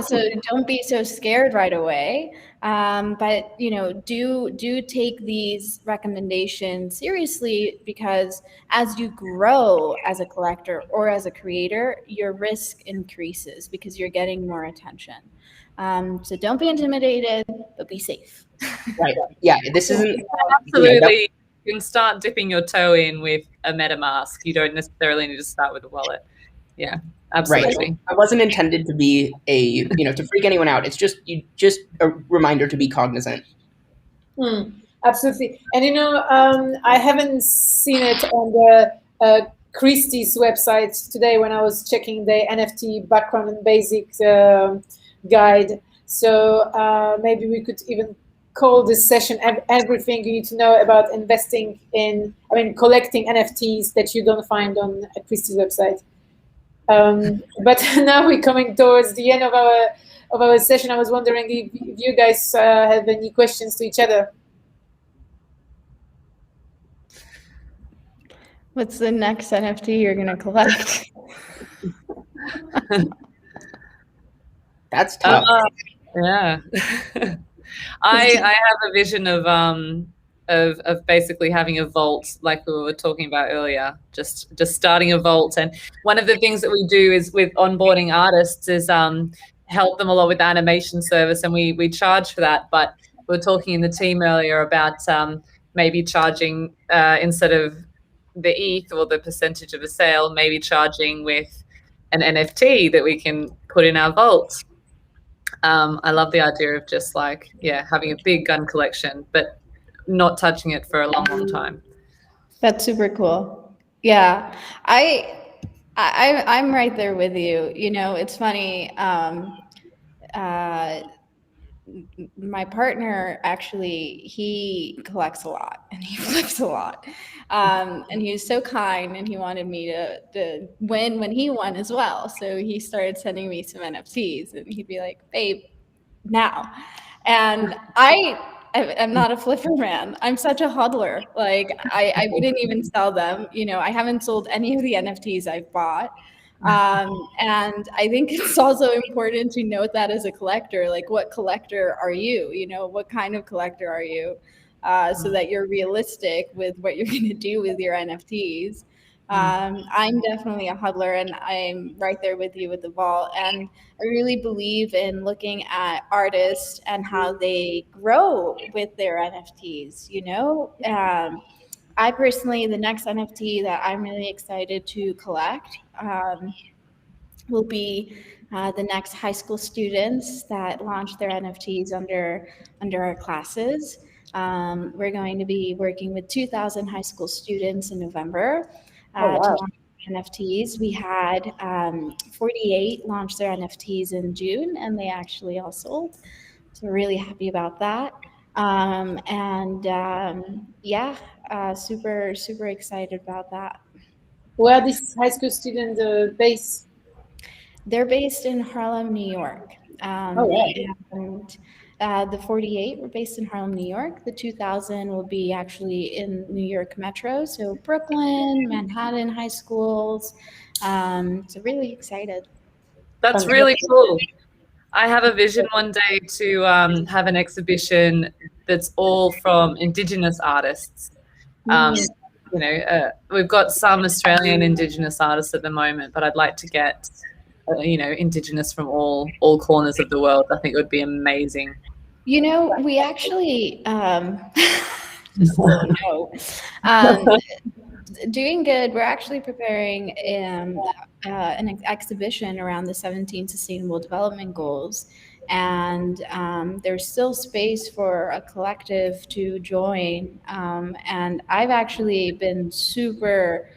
S4: so don't be so scared right away. But do take these recommendations seriously, because as you grow as a collector or as a creator, your risk increases because you're getting more attention. So don't be intimidated, but be safe.
S3: Right. Yeah. This isn't
S2: absolutely. You can start dipping your toe in with a MetaMask. You don't necessarily need to start with a wallet. Yeah, absolutely.
S3: Right. I wasn't intended to be to freak anyone out. It's just a reminder to be cognizant.
S1: Absolutely. And I haven't seen it on the Christie's website today when I was checking the NFT background and basic guide. So maybe we could even call this session everything you need to know about collecting NFTs that you don't find on a Christie's website. But now we're coming towards the end of our session. I was wondering if you guys have any questions to each other.
S4: What's the next NFT you're going to collect?
S3: That's tough.
S2: Yeah. I have a vision of basically having a vault, like we were talking about earlier, just starting a vault. And one of the things that we do is with onboarding artists is help them a lot with the animation service, and we charge for that. But we were talking in the team earlier about maybe charging instead of the ETH or the percentage of a sale, maybe charging with an NFT that we can put in our vault. I love the idea of just having a big gun collection, but not touching it for a long time.
S4: That's super cool. Yeah, I'm right there with you. It's funny. My partner, actually, he collects a lot and he flips a lot. And he was so kind, and he wanted me to win when he won as well. So he started sending me some NFTs, and he'd be like, babe, now. And I'm not a flipper, man. I'm such a hodler. Like, I wouldn't even sell them. I haven't sold any of the NFTs I've bought. And I think it's also important to note that as a collector, like, what collector are you? What kind of collector are you? So that you're realistic with what you're going to do with your NFTs. I'm definitely a huddler, and I'm right there with you with the vault. And I really believe in looking at artists and how they grow with their NFTs. I personally, the next NFT that I'm really excited to collect will be the next high school students that launch their NFTs under our classes. We're going to be working with 2,000 high school students in November to launch NFTs. We had 48 launch their NFTs in June, and they actually all sold. So we're really happy about that. Super, super excited about that.
S1: Where these high school students base?
S4: They're based in Harlem, New York. And the 48 were based in Harlem, New York. The 2000 will be actually in New York Metro, so Brooklyn, Manhattan high schools. So really excited.
S2: That's really cool. I have a vision one day to have an exhibition that's all from Indigenous artists. We've got some Australian Indigenous artists at the moment, but I'd like to get, Indigenous from all corners of the world. I think it would be amazing.
S4: We actually, just so you know, DoinGud, we're actually preparing an exhibition around the 17 Sustainable Development Goals. And there's still space for a collective to join. And I've actually been super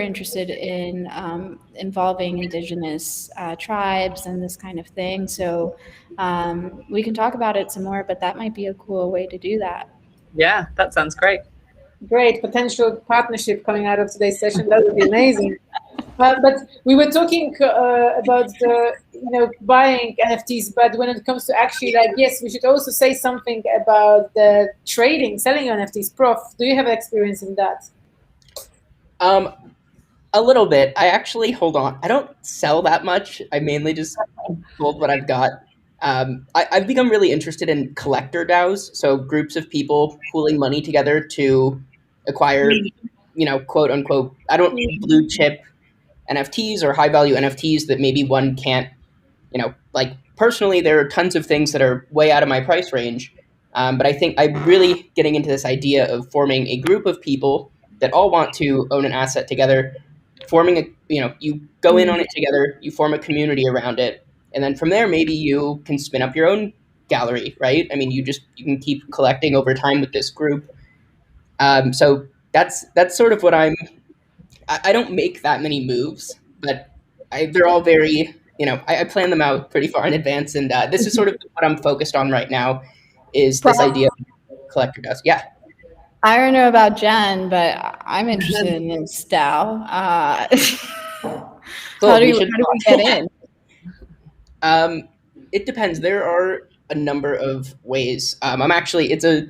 S4: interested in involving Indigenous tribes and this kind of thing. So we can talk about it some more, but that might be a cool way to do that.
S2: Yeah, that sounds great.
S1: Great potential partnership coming out of today's session. That would be amazing. But we were talking about the, buying NFTs, but when it comes to actually, yes, we should also say something about the trading, selling NFTs. Prof, do you have experience in that?
S3: A little bit. I actually, hold on. I don't sell that much. I mainly just hold what I've got. I've become really interested in collector DAOs, so groups of people pooling money together to acquire, quote unquote, I don't blue chip NFTs or high value NFTs that maybe one can't, personally, there are tons of things that are way out of my price range. But I think I'm really getting into this idea of forming a group of people that all want to own an asset together, forming you go in on it together, you form a community around it. And then from there, maybe you can spin up your own gallery, right? I mean, you can keep collecting over time with this group. So that's sort of what I don't make that many moves, but they're all very, I plan them out pretty far in advance. And this is sort of what I'm focused on right now is this idea of collector DAOs. Yeah.
S4: I don't know about Jen, but I'm interested in this DAO.
S3: Cool.
S4: How do we get in?
S3: It depends. There are a number of ways. It's a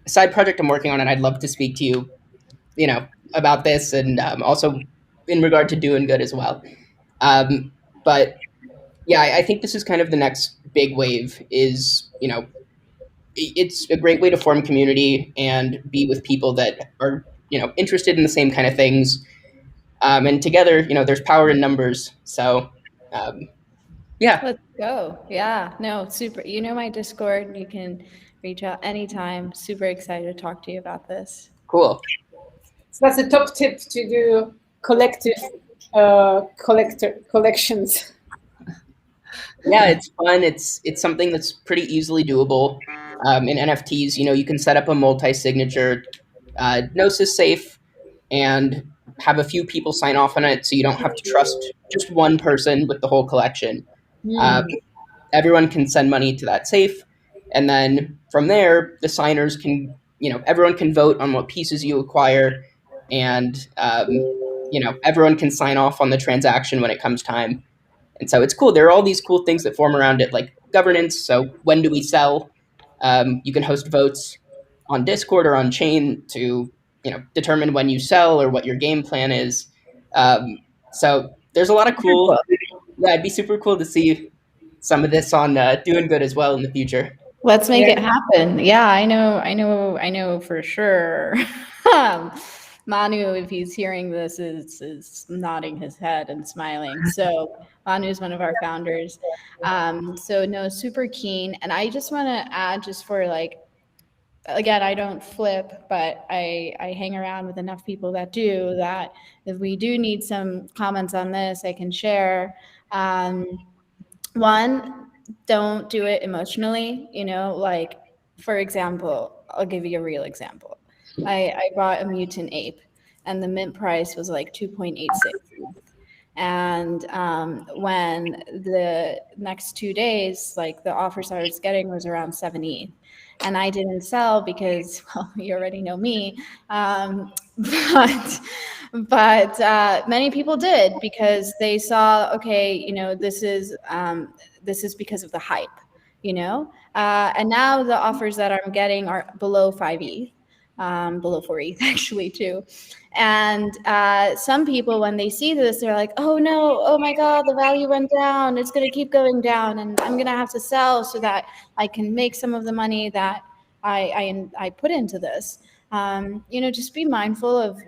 S3: side project I'm working on, and I'd love to speak to you, about this, and also in regard to DoinGud as well. But yeah, I think this is kind of the next big wave. Is it's a great way to form community and be with people that are interested in the same kind of things, and together, there's power in numbers. So. Yeah.
S4: Let's go. Yeah. No, super. My Discord. You can reach out anytime. Super excited to talk to you about this.
S3: Cool.
S1: So that's a top tip to do collective collections.
S3: Yeah, it's fun. It's something that's pretty easily doable. In NFTs, you can set up a multi-signature Gnosis safe and have a few people sign off on it, so you don't have to trust just one person with the whole collection. Everyone can send money to that safe, and then from there, the signers can, everyone can vote on what pieces you acquire, and everyone can sign off on the transaction when it comes time. And so it's cool. There are all these cool things that form around it, like governance. So when do we sell? You can host votes on Discord or on chain to determine when you sell or what your game plan is. So there's a lot of cool. Yeah, it'd be super cool to see some of this on DoinGud as well in the future.
S4: Let's make it happen. Yeah, I know for sure. Manu, if he's hearing this, is nodding his head and smiling. So Manu is one of our founders. So no, super keen. And I just want to add, just for like, again, I don't flip, but I hang around with enough people that do, that if we do need some comments on this, I can share. One, don't do it emotionally, like, for example, I'll give you a real example. I bought a mutant ape and the mint price was like 2.86. And when the next 2 days, like the offers I was getting was around 70, and I didn't sell because, well, you already know me. But many people did, because they saw, okay, this is because of the hype, and now the offers that I'm getting are below 5 ETH. Below 4 ETH actually too. And some people, when they see this, they're like, oh no, oh my God, the value went down. It's going to keep going down, and I'm going to have to sell so that I can make some of the money that I put into this. Just be mindful of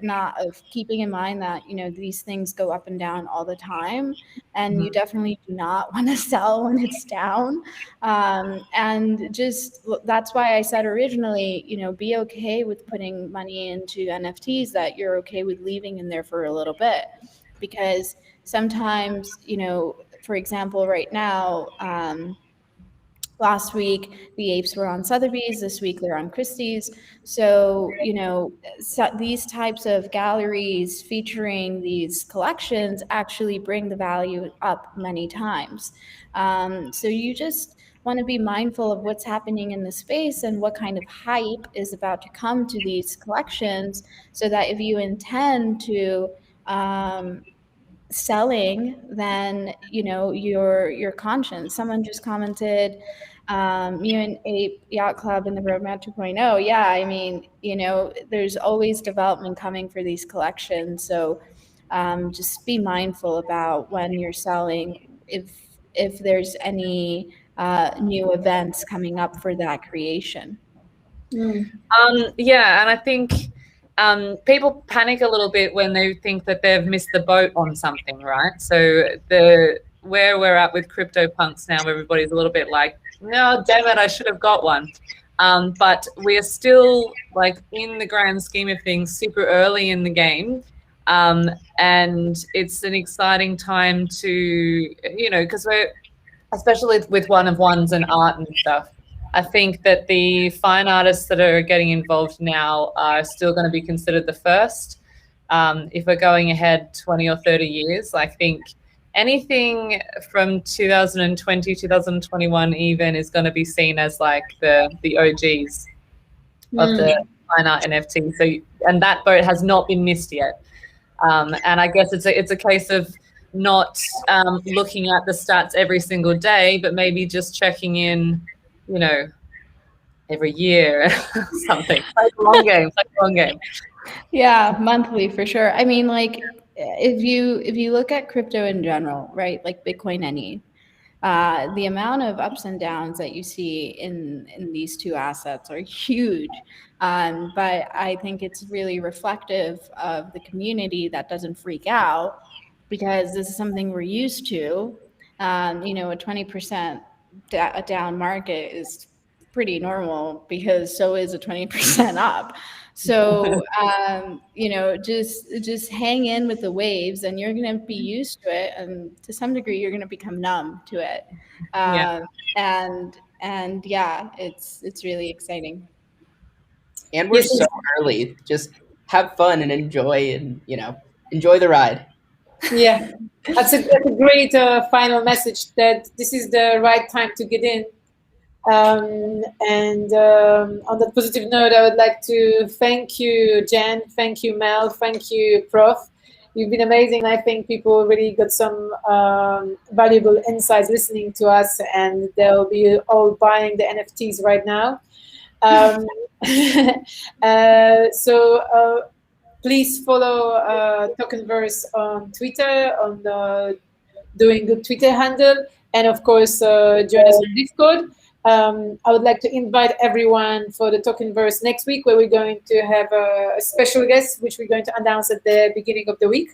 S4: keeping in mind that, these things go up and down all the time, and you definitely do not want to sell when it's down. And just, that's why I said originally, be okay with putting money into NFTs that you're okay with leaving in there for a little bit, because sometimes, for example, right now, last week, the apes were on Sotheby's. This week, they're on Christie's. So, these types of galleries featuring these collections actually bring the value up many times. So you just want to be mindful of what's happening in the space and what kind of hype is about to come to these collections, so that if you intend to selling, then your conscience. Someone just commented, Mutant Ape Yacht Club in the Roadmap 2.0. Yeah, I mean, there's always development coming for these collections, so just be mindful about when you're selling, if there's any new events coming up for that creation.
S2: Yeah, and I think people panic a little bit when they think that they've missed the boat on something, right? So where we're at with CryptoPunks now, everybody's a little bit like, no, damn it, I should have got one. But we're still, like, in the grand scheme of things, super early in the game. And it's an exciting time to, because we're, especially with one-of-ones and art and stuff, I think that the fine artists that are getting involved now are still going to be considered the first. If we're going ahead 20 or 30 years, I think anything from 2020, 2021 even is going to be seen as like the OGs of the fine art NFT. So, and that boat has not been missed yet. And I guess it's a case of not looking at the stats every single day, but maybe just checking in, every year or something. Like a long game.
S4: Yeah, monthly for sure. I mean, like, if you look at crypto in general, right, like Bitcoin and ETH, the amount of ups and downs that you see in these two assets are huge. But I think it's really reflective of the community that doesn't freak out, because this is something we're used to. A 20% down market is pretty normal, because so is a 20% up. So, just hang in with the waves, and you're going to be used to it. And to some degree, you're going to become numb to it. And yeah, it's really exciting.
S3: And we're so early. Just have fun and enjoy, and enjoy the ride.
S1: Yeah, that's a great final message, that this is the right time to get in. And on that positive note, I would like to thank you, Jen, thank you, Mel, thank you, Prof. You've been amazing. I think people really got some valuable insights listening to us, and they'll be all buying the NFTs right now. So please follow Tokenverse on Twitter, on the DoinGud Twitter handle, and of course join us on Discord. I would like to invite everyone for the Tokenverse next week, where we're going to have a special guest, which we're going to announce at the beginning of the week.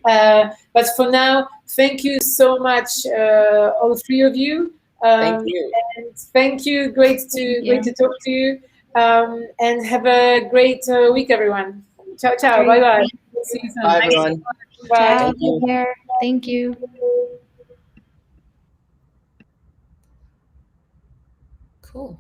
S1: But for now, thank you so much, all three of you.
S3: Thank you.
S1: And thank you. Great to talk to you. And have a great week, everyone. Ciao, ciao. Bye, bye. See you soon.
S3: Bye, everyone.
S1: Bye.
S4: Ciao,
S3: Thank you.
S4: take care. Thank you.
S2: Cool.